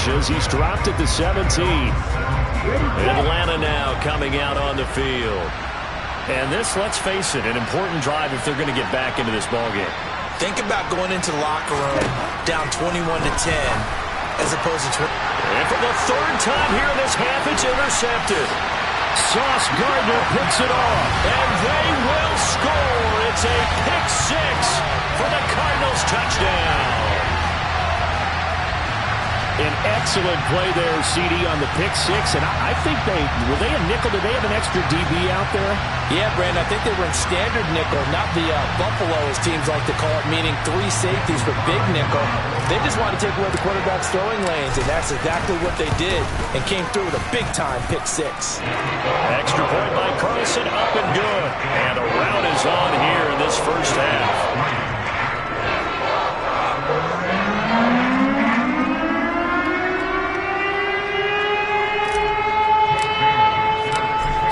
as he's dropped at the 17. Atlanta now coming out on the field. And this, let's face it, an important drive if they're going to get back into this ballgame. Think about going into the locker room down 21-10 as opposed to... And for the third time here in this half, it's intercepted. Sauce Gardner picks it off. And they will score. It's a pick six for the Cardinals touchdown. An excellent play there, CD, on the pick six. And I think were they a nickel? Did they have an extra DB out there? Yeah, Brandon, I think they were in standard nickel, not the Buffalo, as teams like to call it, meaning three safeties for big nickel. They just wanted to take away the quarterback's throwing lanes, and that's exactly what they did, and came through with a big-time pick six. Extra point by Carlson, up and good. And a rout is on here in this first half.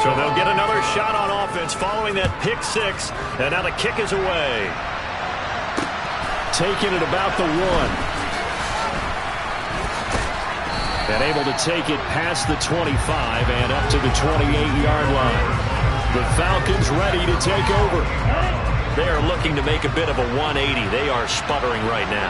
So they'll get another shot on offense following that pick six. And now the kick is away. Taking it about the 1. And able to take it past the 25 and up to the 28-yard line. The Falcons ready to take over. They are looking to make a bit of a 180. They are sputtering right now.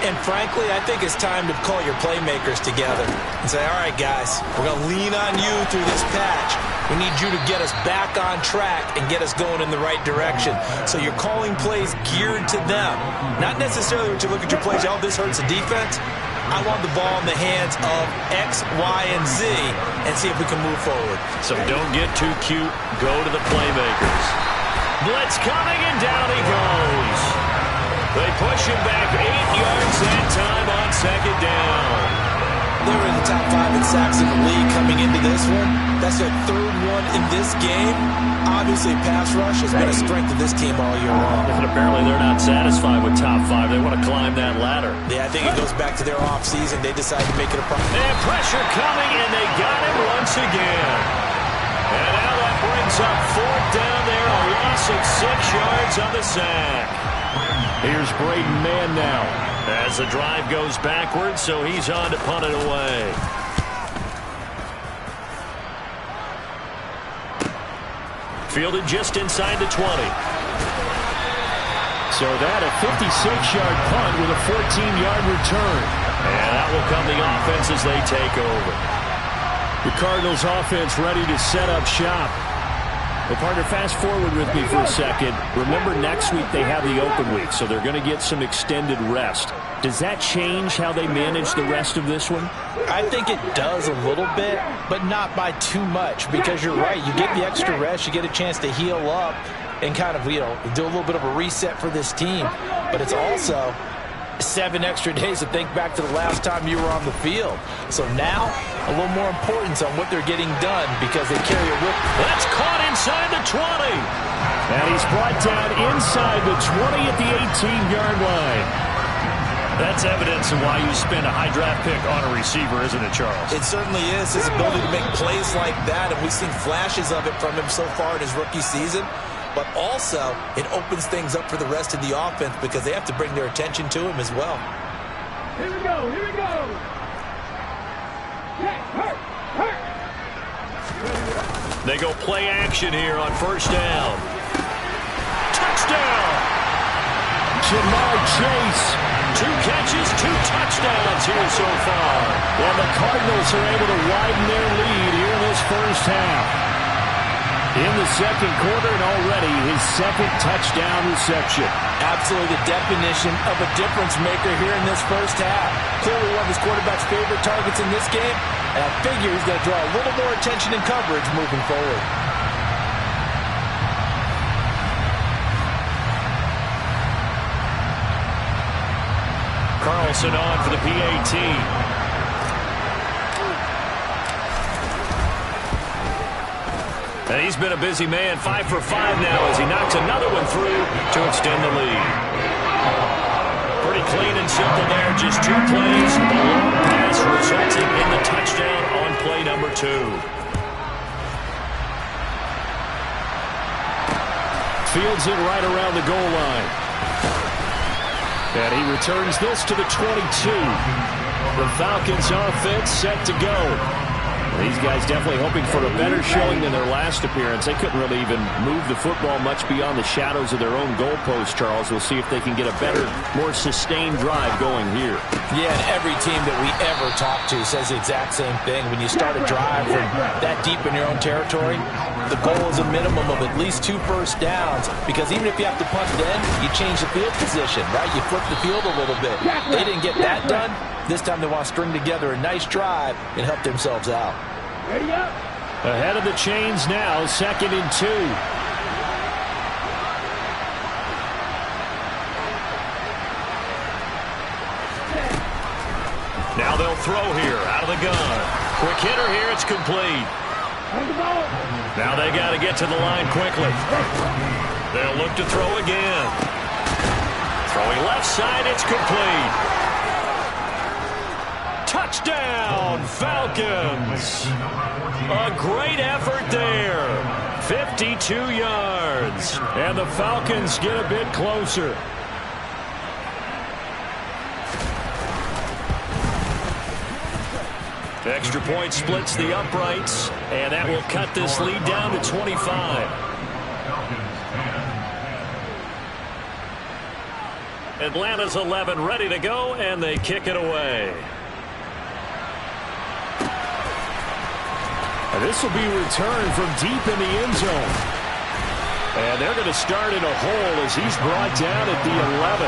And frankly, I think it's time to call your playmakers together and say, all right, guys, we're going to lean on you through this patch. We need you to get us back on track and get us going in the right direction. So you're calling plays geared to them. Not necessarily when you look at your plays, oh, this hurts the defense. I want the ball in the hands of X, Y, and Z and see if we can move forward. So don't get too cute. Go to the playmakers. Blitz coming, and down he goes. They push him back 8 yards that time on second down. They were in the top 5 in sacks in the league coming into this one. That's their third one in this game. Obviously, pass rush has been a strength of this team all year long. And apparently they're not satisfied with top 5. They want to climb that ladder. Yeah, I think it goes back to their offseason. They decided to make it a problem. And pressure coming, and they got him once again. And now that brings up fourth down there, a loss of 6 yards on the sack. Here's Braden Mann now. As the drive goes backwards, so he's on to punt it away. Fielded just inside the 20. So that a 56-yard punt with a 14-yard return. And that will come the offense as they take over. The Cardinals offense ready to set up shop. Well, partner, fast forward with me for a second. Remember, next week they have the open week, so they're going to get some extended rest. Does that change how they manage the rest of this one? I think it does a little bit, but not by too much, because you're right. You get the extra rest. You get a chance to heal up and kind of, do a little bit of a reset for this team. But it's also 7 extra days to think back to the last time you were on the field. So now, a little more importance on what they're getting done because they carry a whip. That's caught inside the 20. And he's brought down inside the 20 at the 18-yard line. That's evidence of why you spend a high draft pick on a receiver, isn't it, Charles? It certainly is. His ability to make plays like that, and we've seen flashes of it from him so far in his rookie season. But also, it opens things up for the rest of the offense because they have to bring their attention to him as well. Here we go, here we go. They go play action here on first down. Touchdown! Jamar Chase. 2 catches, 2 touchdowns here so far. Well, the Cardinals are able to widen their lead here in this first half. In the second quarter, and already his second touchdown reception. Absolutely the definition of a difference maker here in this first half. Clearly one of his quarterback's favorite targets in this game, and I figure he's going to draw a little more attention and coverage moving forward. Carlson on for the PAT. And he's been a busy man, 5 for 5 now as he knocks another one through to extend the lead. Pretty clean and simple there, just 2 plays. The long pass resulting in the touchdown on play number 2. Fields it right around the goal line. And he returns this to the 22. The Falcons offense set to go. These guys definitely hoping for a better showing than their last appearance. They couldn't really even move the football much beyond the shadows of their own goalpost, Charles. We'll see if they can get a better, more sustained drive going here. Yeah, and every team that we ever talk to says the exact same thing. When you start a drive from that deep in your own territory, the goal is a minimum of at least 2 first downs, because even if you have to punt then, you change the field position, right? You flip the field a little bit. They didn't get that done. This time they want to string together a nice drive and help themselves out. Ready up. Ahead of the chains now, 2nd and 2. Now they'll throw here out of the gun. Quick hitter here, it's complete. Now they got to get to the line quickly. They'll look to throw again. Throwing left side, it's complete. Touchdown, Falcons. A great effort there. 52 yards. And the Falcons get a bit closer. Extra point splits the uprights, and that will cut this lead down to 25. Atlanta's 11 ready to go, and they kick it away. And this will be returned from deep in the end zone. And they're going to start in a hole as he's brought down at the 11.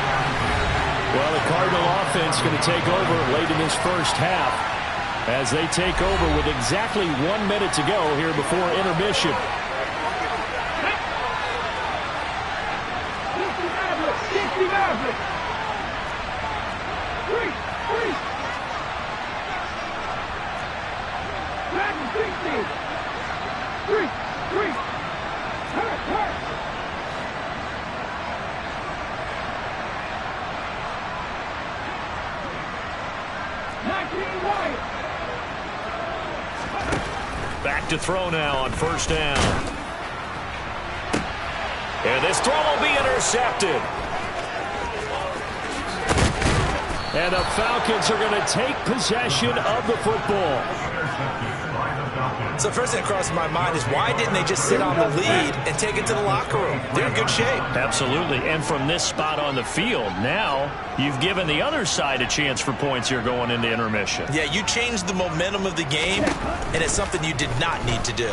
Well, the Cardinal offense going to take over late in this first half as they take over with exactly 1 minute to go here before intermission. Back to throw now on first down. And this throw will be intercepted. And the Falcons are going to take possession of the football. So the first thing that crosses my mind is, why didn't they just sit on the lead and take it to the locker room? They're in good shape. Absolutely. And from this spot on the field, now you've given the other side a chance for points here going into intermission. Yeah, you changed the momentum of the game, and it's something you did not need to do.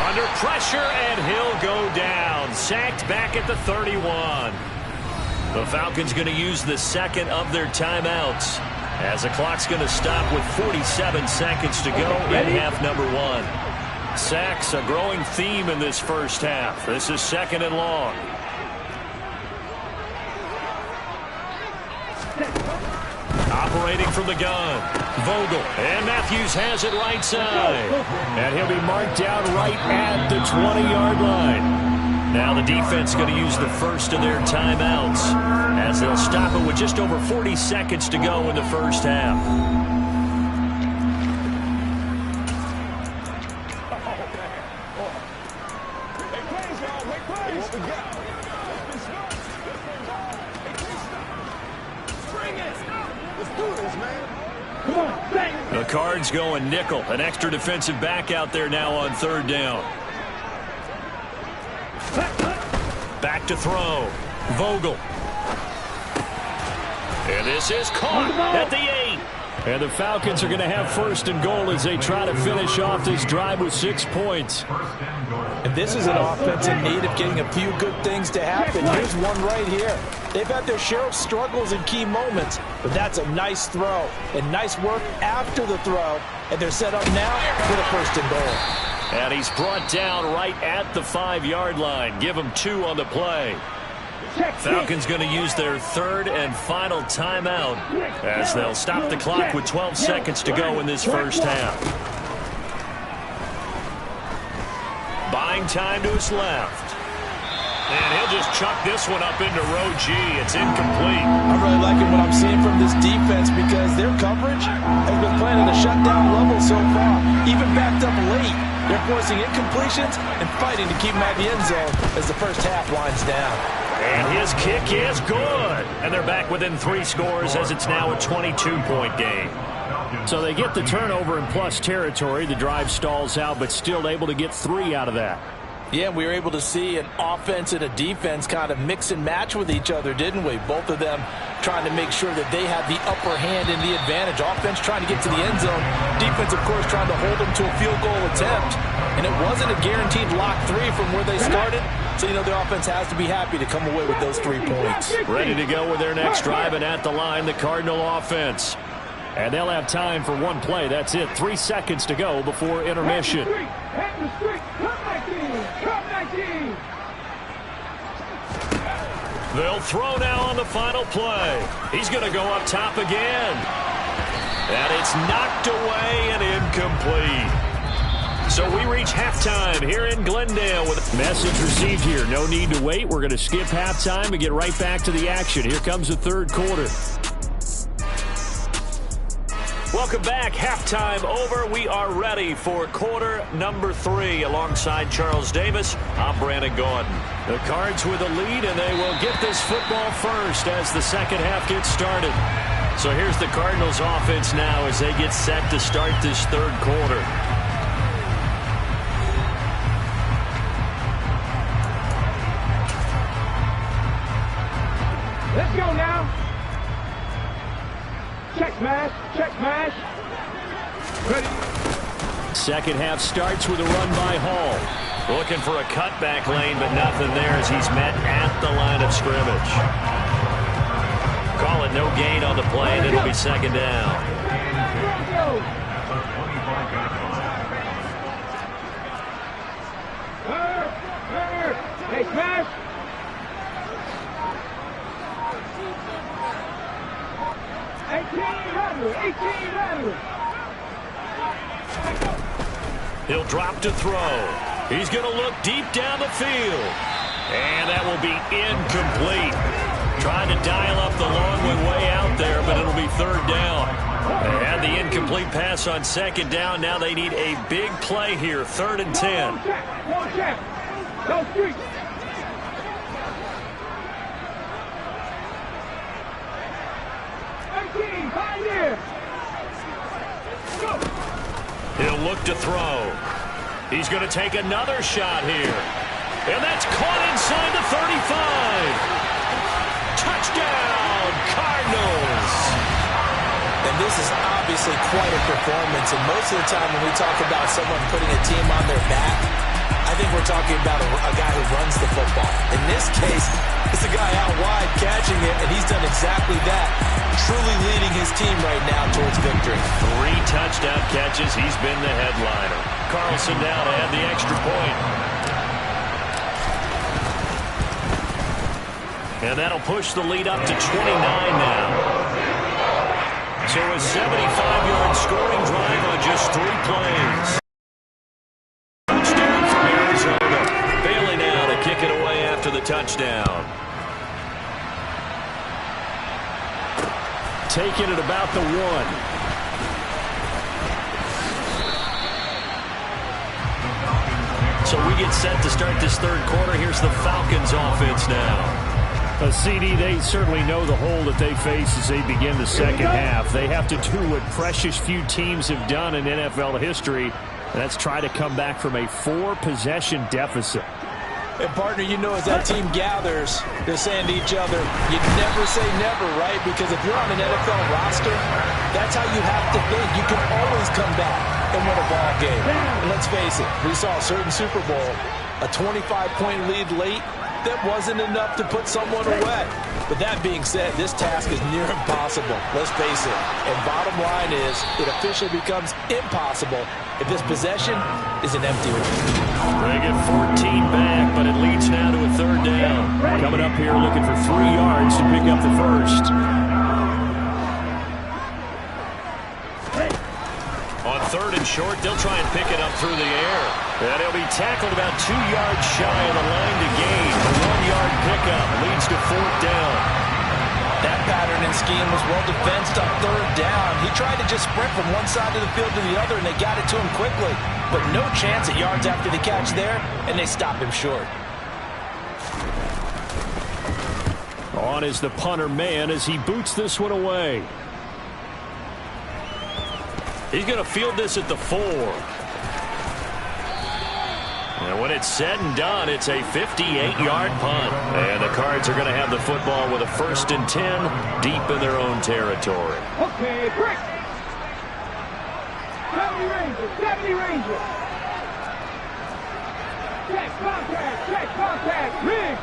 Under pressure, and he'll go down. Sacked back at the 31. The Falcons going to use the second of their timeouts, as the clock's going to stop with 47 seconds to go in half number 1. Sacks, a growing theme in this first half. This is 2nd and long. Operating from the gun, Vogel, and Matthews has it right side. And he'll be marked down right at the 20-yard line. Now the defense going to use the first of their timeouts, as they'll stop it with just over 40 seconds to go in the first half. The Cards going nickel, an extra defensive back out there now on 3rd down. Back to throw. Vogel. And this is caught at the 8. And the Falcons are going to have 1st and goal as they try to finish off this drive with 6 points. And this is an offense in need of getting a few good things to happen. Here's one right here. They've had their share of struggles in key moments, but that's a nice throw and nice work after the throw. And they're set up now for the 1st and goal. And he's brought down right at the 5-yard line. Give him 2 on the play. Falcons going to use their 3rd and final timeout, as they'll stop the clock with 12 seconds to go in this first half. Buying time to his left. And he'll just chuck this one up into row G. It's incomplete. I'm really liking what I'm seeing from this defense, because their coverage has been playing at a shutdown level so far. Even backed up late, They're forcing incompletions and fighting to keep them at the end zone as the first half winds down. And his kick is good. And they're back within 3 scores as it's now a 22-point game. So they get the turnover in plus territory. The drive stalls out, but still able to get 3 out of that. Yeah, we were able to see an offense and a defense kind of mix and match with each other, didn't we? Both of them trying to make sure that they have the upper hand and the advantage. Offense trying to get to the end zone. Defense, of course, trying to hold them to a field goal attempt. And it wasn't a guaranteed lock 3 from where they started. So, you know, the offense has to be happy to come away with those 3 points. Ready to go with their next drive, and at the line, the Cardinal offense. And they'll have time for 1 play. That's it. 3 seconds to go before intermission. They'll throw now on the final play. He's going to go up top again. And it's knocked away and incomplete. So we reach halftime here in Glendale with a message received here. No need to wait. We're going to skip halftime and get right back to the action. Here comes the third quarter. Welcome back. Halftime over. We are ready for quarter number 3. Alongside Charles Davis, I'm Brandon Gordon. The Cards with a lead, and they will get this football first as the second half gets started. So here's the Cardinals offense now as they get set to start this third quarter. Let's go now. Check smash, check smash. Ready. Second half starts with a run by Hall. Looking for a cutback lane, but nothing there as he's met at the line of scrimmage. Call it no gain on the play, and it'll be second down. Hey, smash. He'll drop to throw. He's going to look deep down the field. And that will be incomplete. Trying to dial up the long one way out there, but it'll be third down. They had the incomplete pass on second down. Now they need a big play here, 3rd and 10. One check. Go street. He'll look to throw. He's going to take another shot here. And that's caught inside the 35. Touchdown, Cardinals. And this is obviously quite a performance. And most of the time when we talk about someone putting a team on their back, I think we're talking about a guy who runs the football. In this case, it's a guy out wide catching it, and he's done exactly that, truly leading his team right now towards victory. 3 touchdown catches. He's been the headliner. Carlson down to add the extra point. And that'll push the lead up to 29 now. So a 75-yard scoring drive on just 3 plays. Touchdown from Arizona. Bailey now to kick it away after the touchdown. Taking it about the 1. So we get set to start this third quarter. Here's the Falcons offense now. A CD, they certainly know the hole that they face as they begin the second half. They have to do what precious few teams have done in NFL history, and that's try to come back from a 4-possession deficit. And, partner, you know, as that team gathers, they're saying to each other, you never say never, right? Because if you're on an NFL roster, that's how you have to think. You can always come back and win a ball game. And let's face it, we saw a certain Super Bowl, a 25-point lead late, that wasn't enough to put someone away. But that being said, this task is near impossible. Let's face it. And bottom line is, it officially becomes impossible if this possession is an empty one. They get 14 back, but it leads now to a third down. Coming up here looking for 3 yards to pick up the first. On 3rd and short, they'll try and pick it up through the air. And he'll be tackled about 2 yards shy of the line to gain. A 1-yard pickup leads to 4th down. That pattern and scheme was well defensed on third down. He tried to just sprint from one side of the field to the other, and they got it to him quickly. But no chance at yards after the catch there, and they stopped him short. On is the punter man as he boots this one away. He's going to field this at the 4. And when it's said and done, it's a 58-yard punt. And the Cards are going to have the football with a 1st and 10 deep in their own territory. Okay, break. 70 Rangers, 70 Rangers. Check contact, rig.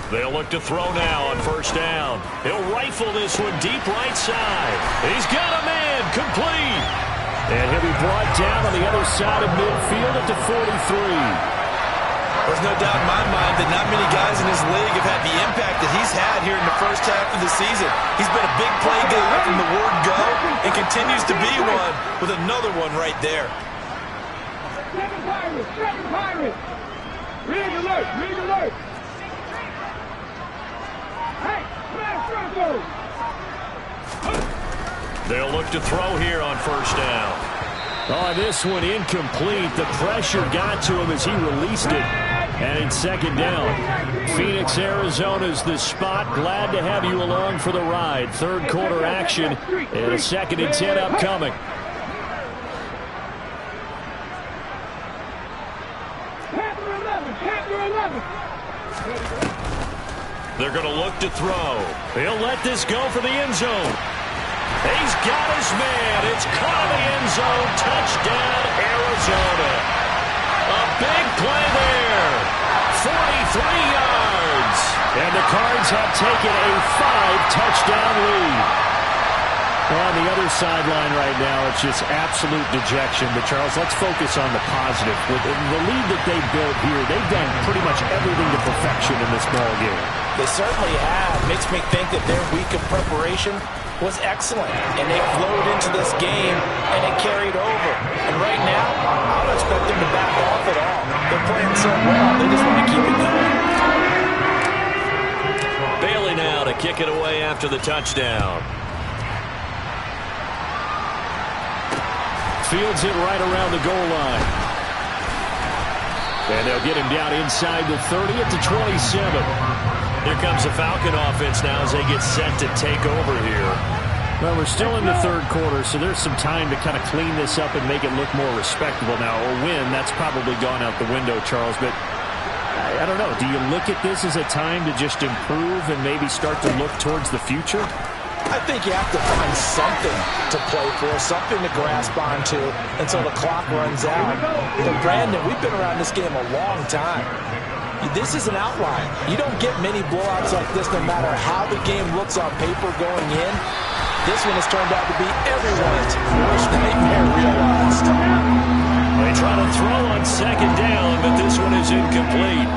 They'll look to throw now on 1st down. He'll rifle this one deep right side. He's got a man complete. And he'll be brought down on the other side of midfield at the 43. There's no doubt in my mind that not many guys in this league have had the impact that he's had here in the first half of the season. He's been a big play guy from the word go and continues to be one with another one right there. 7 Pirates. Rig alert. Hey, smash circle. They'll look to throw here on 1st down. Oh, this one incomplete. The pressure got to him as he released it. And it's 2nd down. Phoenix, Arizona's the spot. Glad to have you along for the ride. 3rd quarter action and a 2nd and 10 upcoming. Panther 11. They're going to look to throw. He'll let this go for the end zone. He's got his man. It's caught in the end zone. Touchdown, Arizona. A big play there. 43 yards. And the Cards have taken a 5-touchdown lead. On the other sideline right now, it's just absolute dejection. But, Charles, let's focus on the positive. With the lead that they built here, they've done pretty much everything to perfection in this ball game. They certainly have. Makes me think that their week of preparation was excellent. And they flowed into this game, and it carried over. And right now, I don't expect them to back off at all. They're playing so well, they just want to keep it going. Bailey now to kick it away after the touchdown. Fields it right around the goal line. And they'll get him down inside the 30 at the 27. Here comes the Falcon offense now as they get set to take over here. Well, we're still in the 3rd quarter, so there's some time to kind of clean this up and make it look more respectable now. A win, that's probably gone out the window, Charles. But I don't know. Do you look at this as a time to just improve and maybe start to look towards the future? I think you have to find something to play for, something to grasp onto until the clock runs out. But, Brandon, we've been around this game a long time. This is an outlier. You don't get many blowouts like this no matter how the game looks on paper going in. This one has turned out to be everyone's worst nightmare realized. They try to throw on 2nd down, but this one is incomplete.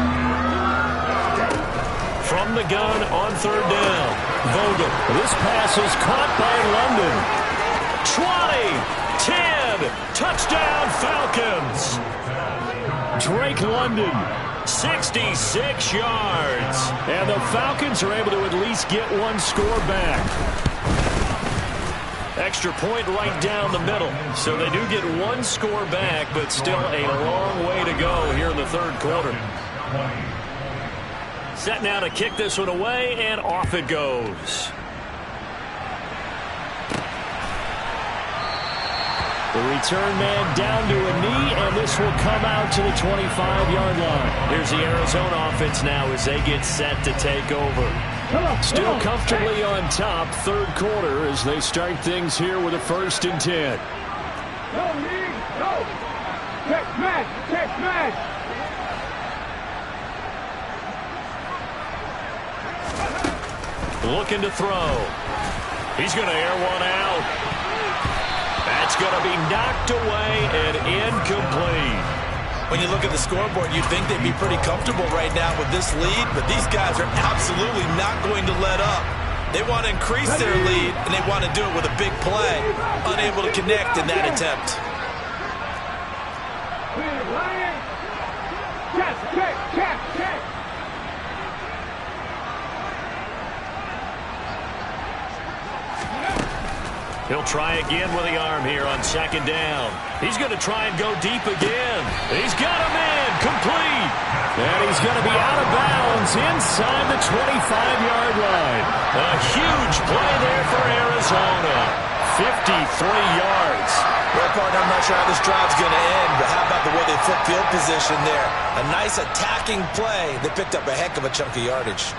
From the gun on 3rd down. Vogel. This pass is caught by London. 20, 10, touchdown Falcons. Drake London. 66 yards. And the Falcons are able to at least get one score back. Extra point right down the middle. So they do get one score back, but still a long way to go here in the 3rd quarter. Set now to kick this one away, and off it goes. The return man down to a knee, and this will come out to the 25-yard line. Here's the Arizona offense now as they get set to take over. Still comfortably on top, 3rd quarter, as they start things here with a 1st and 10. Go, Lee, go. Check smash. Looking to throw. He's going to air one out. That's going to be knocked away and incomplete. When you look at the scoreboard, you'd think they'd be pretty comfortable right now with this lead, but these guys are absolutely not going to let up. They want to increase their lead, and they want to do it with a big play. Unable to connect in that attempt. Check. He'll try again with the arm here on second down. He's going to try and go deep again. He's got a man complete. And he's going to be out of bounds inside the 25-yard line. A huge play there for Arizona. 53 yards. Well, partner, I'm not sure how this drive's going to end, but how about the way they flip field position there? A nice attacking play. They picked up a heck of a chunk of yardage.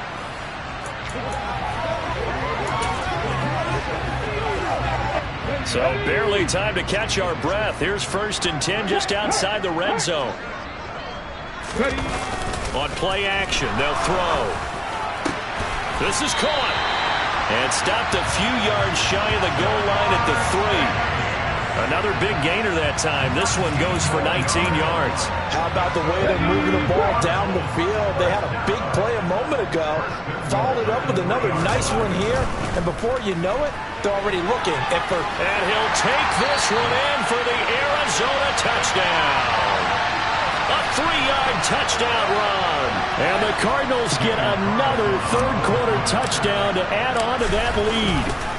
So barely time to catch our breath. Here's 1st and 10 just outside the red zone. On play action, they'll throw. This is caught. And stopped a few yards shy of the goal line at the 3. Another big gainer that time. This one goes for 19 yards. How about the way they're moving the ball down the field? They had a big play a moment ago. Followed it up with another nice one here. And before you know it, they're already looking at for... And he'll take this one in for the Arizona touchdown. A 3-yard touchdown run. And the Cardinals get another third-quarter touchdown to add on to that lead.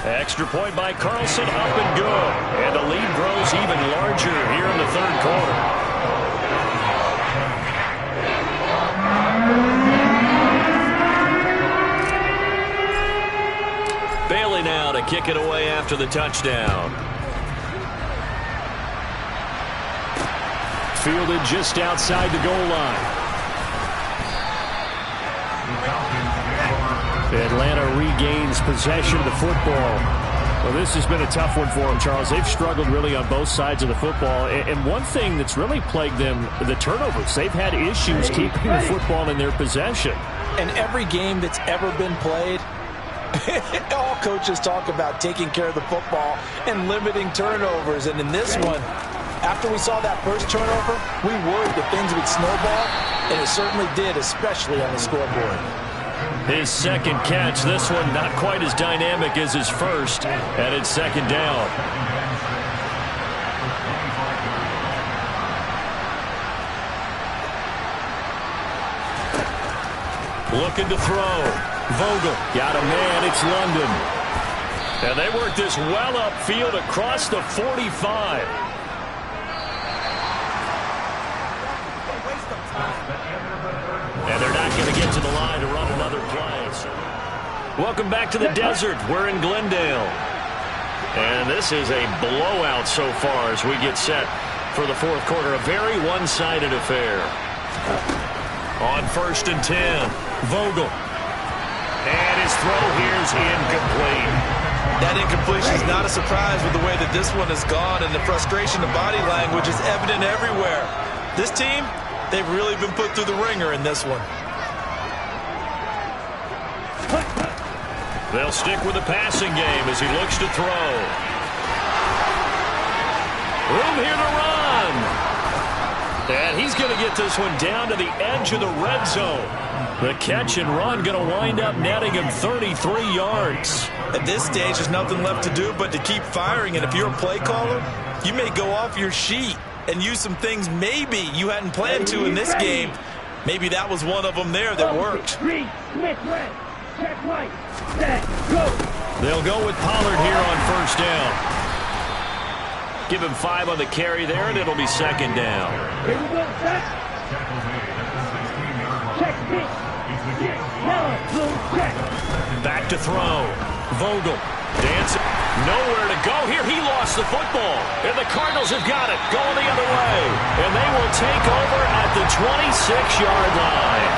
Extra point by Carlson, up and good. And the lead grows even larger here in the third quarter. Bailey now to kick it away after the touchdown. Fielded just outside the goal line. Atlanta regains possession of the football. Well, this has been a tough one for them, Charles. They've struggled really on both sides of the football. And one thing that's really plagued them, the turnovers. They've had issues keeping the football in their possession. And every game that's ever been played, all coaches talk about taking care of the football and limiting turnovers. And in this one, after we saw that first turnover, we worried that things would snowball, and it certainly did, especially on the scoreboard. His second catch, this one not quite as dynamic as his first, and it's second down. Looking to throw. Vogel got a man, it's London. And they work this well upfield across the 45. And they're not going to get to the line to run another play. So. Welcome back to the desert. We're in Glendale. And this is a blowout so far as we get set for the fourth quarter. A very one-sided affair. On 1st and 10, Vogel. And his throw here is incomplete. That incompletion is not a surprise with the way that this one has gone, and the frustration of body language is evident everywhere. This team, they've really been put through the ringer in this one. They'll stick with the passing game as he looks to throw. Room here to run. And he's going to get this one down to the edge of the red zone. The catch and run going to wind up netting him 33 yards. At this stage, there's nothing left to do but to keep firing. And if you're a play caller, you may go off your sheet and use some things maybe you hadn't planned to in this game. Maybe that was one of them there that worked. They'll go with Pollard here on 1st down. Give him 5 on the carry there, and it'll be 2nd down. Here we go, set. Check, pitch. Check. Back to throw. Vogel dancing. Nowhere to go here. He lost the football. And the Cardinals have got it. Going the other way. And they will take over at the 26-yard line.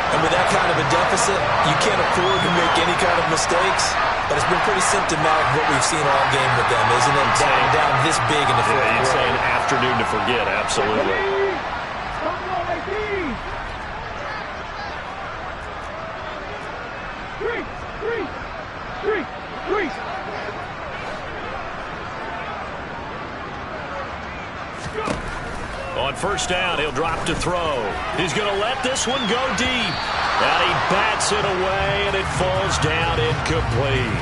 And with that kind of a deficit, you can't afford to make any kind of mistakes. But it's been pretty symptomatic of what we've seen all game with them, isn't it? Down this big in the fourth quarter. You'd say an afternoon to forget, absolutely. Three. On 1st down, he'll drop to throw. He's going to let this one go deep. And he bats it away, and it falls down incomplete.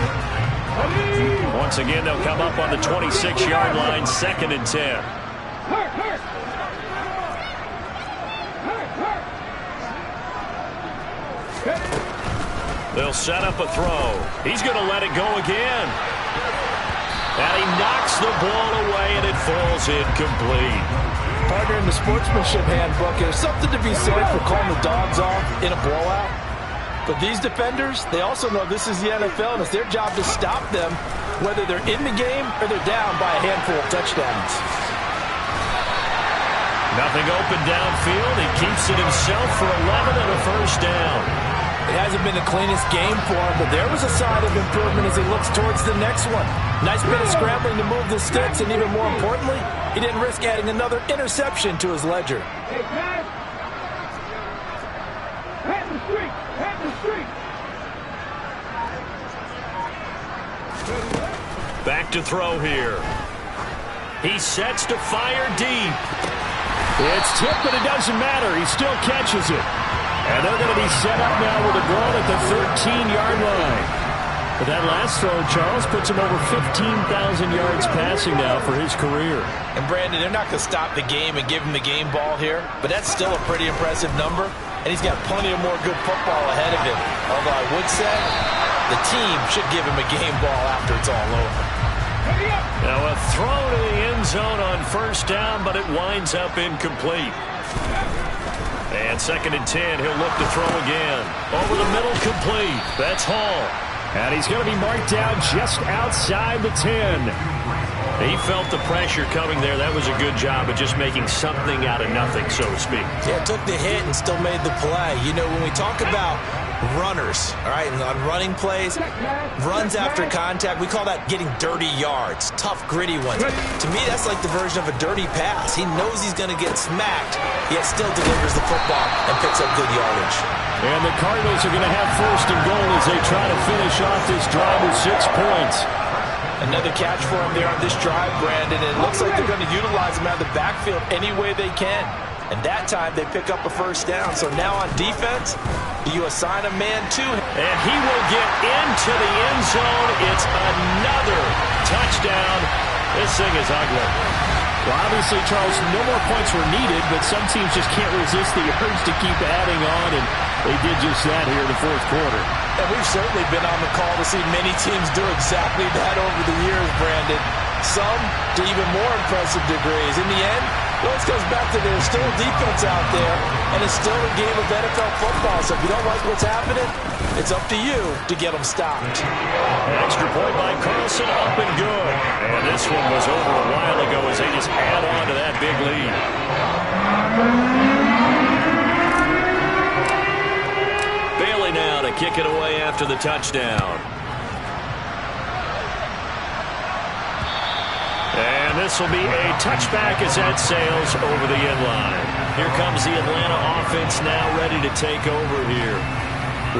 Once again, they'll come up on the 26-yard line, 2nd and 10. They'll set up a throw. He's going to let it go again. And he knocks the ball away, and it falls incomplete. Partner, in the sportsmanship handbook, there's something to be said for calling the dogs off in a blowout. But these defenders, they also know this is the NFL, and it's their job to stop them, whether they're in the game or they're down by a handful of touchdowns. Nothing open downfield. He keeps it himself for 11 and a first down. It hasn't been the cleanest game for him, but there was a sign of improvement as he looks towards the next one. Nice bit of scrambling to move the sticks, and even more importantly, he didn't risk adding another interception to his ledger. Hey, guys. Pat the street. Pat the street. Back to throw here. He sets to fire deep. It's tipped, but it doesn't matter. He still catches it. And they're going to be set up now with a goal at the 13-yard line. But that last throw, Charles, puts him over 15,000 yards passing now for his career. And Brandon, they're not going to stop the game and give him the game ball here, but that's still a pretty impressive number, and he's got plenty of more good football ahead of him. Although I would say the team should give him a game ball after it's all over. Now a throw to the end zone on first down, but it winds up incomplete. And 2nd and 10, he'll look to throw again. Over the middle, complete. That's Hall. And he's going to be marked down just outside the 10. He felt the pressure coming there. That was a good job of just making something out of nothing, so to speak. Yeah, took the hit and still made the play. You know, when we talk about runners, all right, and on running plays, runs after contact, we call that getting dirty yards, tough, gritty ones. To me, that's like the version of a dirty pass. He knows he's going to get smacked, yet still delivers the football and picks up good yardage. And the Cardinals are going to have 1st and goal as they try to finish off this drive with 6 points. Another catch for him there on this drive, Brandon, and it looks like they're going to utilize him out of the backfield any way they can. And that time, they pick up a first down. So now on defense, do you assign a man to him? And he will get into the end zone. It's another touchdown. This thing is ugly. Well, obviously, Charles, no more points were needed, but some teams just can't resist the urge to keep adding on, and they did just that here in the 4th quarter. And we've certainly been on the call to see many teams do exactly that over the years, Brandon. Some to even more impressive degrees. In the end, it always comes back to there's still defense out there, and it's still a game of NFL football. So if you don't like what's happening, it's up to you to get them stopped. Extra point by Carlson, up and good. And this one was over a while ago as they just add on to that big lead. Bailey now to kick it away after the touchdown. And this will be a touchback as that sails over the end line. Here comes the Atlanta offense now ready to take over here.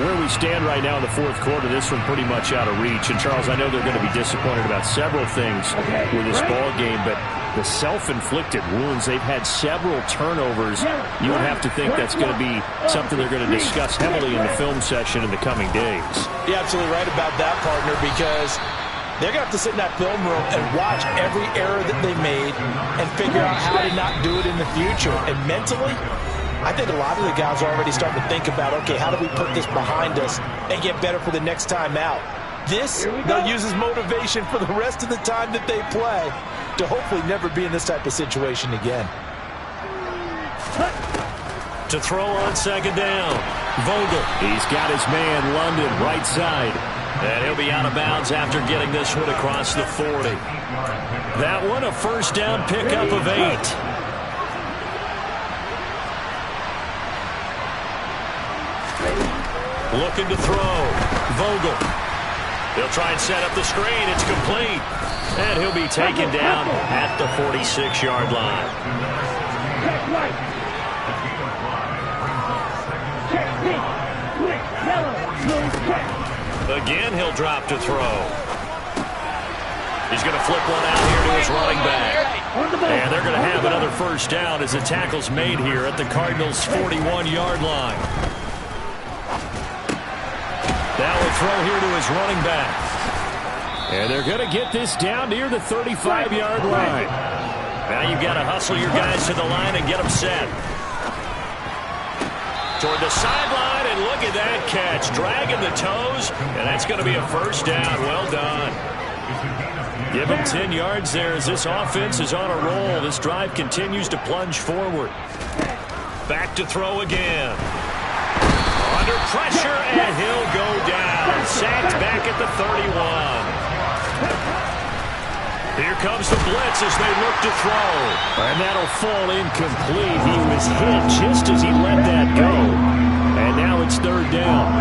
Where we stand right now in the 4th quarter, this one pretty much out of reach. And, Charles, I know they're going to be disappointed about several things with this ball game, but the self-inflicted wounds, they've had several turnovers. You would have to think that's going to be something they're going to discuss heavily in the film session in the coming days. You're absolutely right about that, partner, because they're going to have to sit in that film room and watch every error that they made and figure out how to not do it in the future. And mentally, I think a lot of the guys are already starting to think about, okay, how do we put this behind us and get better for the next time out? This, they'll use as motivation for the rest of the time that they play to hopefully never be in this type of situation again. To throw on 2nd down, Vogel. He's got his man, London, right side. And he'll be out of bounds after getting this one across the 40. That one a first down pickup of 8. Looking to throw. Vogel. He'll try and set up the screen. It's complete. And he'll be taken down at the 46-yard line. Check right. Check pink. Split. Yellow. Blue. Check. Again, he'll drop to throw. He's going to flip one out here to his running back. And they're going to have another first down as the tackle's made here at the Cardinals' 41-yard line. Now a throw here to his running back. And they're going to get this down near the 35-yard line. Now you've got to hustle your guys to the line and get them set. Toward the sideline, and And look at that catch, dragging the toes, and that's going to be a first down. Well done. Give him 10 yards there as this offense is on a roll. This drive continues to plunge forward. Back to throw again. Under pressure, and he'll go down. Sacked back at the 31. Here comes the blitz as they look to throw. And that'll fall incomplete. He was hit just as he let that go. And now it's third down.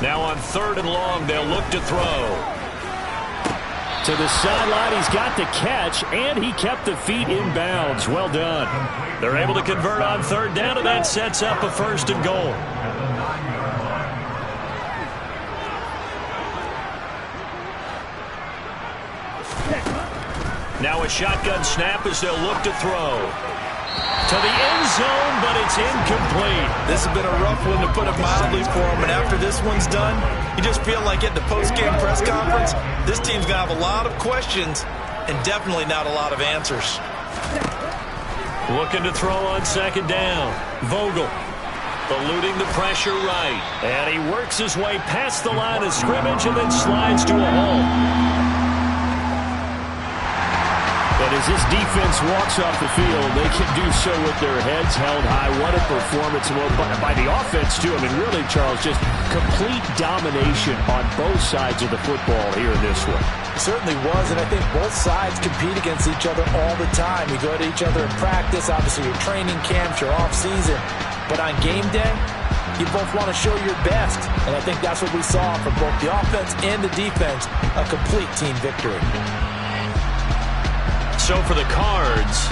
Now on 3rd and long, they'll look to throw. To the sideline, he's got the catch, and he kept the feet in bounds. Well done. They're able to convert on 3rd down, and that sets up a 1st and goal. Now a shotgun snap as they'll look to throw. To the end zone, but it's incomplete. This has been a rough one, to put it mildly, for him. And after this one's done, you just feel like at the post-game press conference, this team's going to have a lot of questions and definitely not a lot of answers. Looking to throw on 2nd down. Vogel eluding the pressure right. And he works his way past the line of scrimmage and then slides to a halt. And as this defense walks off the field, they can do so with their heads held high. What a performance by the offense, too. I mean, really, Charles, just complete domination on both sides of the football here in this one. It certainly was, and I think both sides compete against each other all the time. You go to each other in practice, obviously your training camps, your off-season. But on game day, you both want to show your best. And I think that's what we saw from both the offense and the defense, a complete team victory. So for the Cards,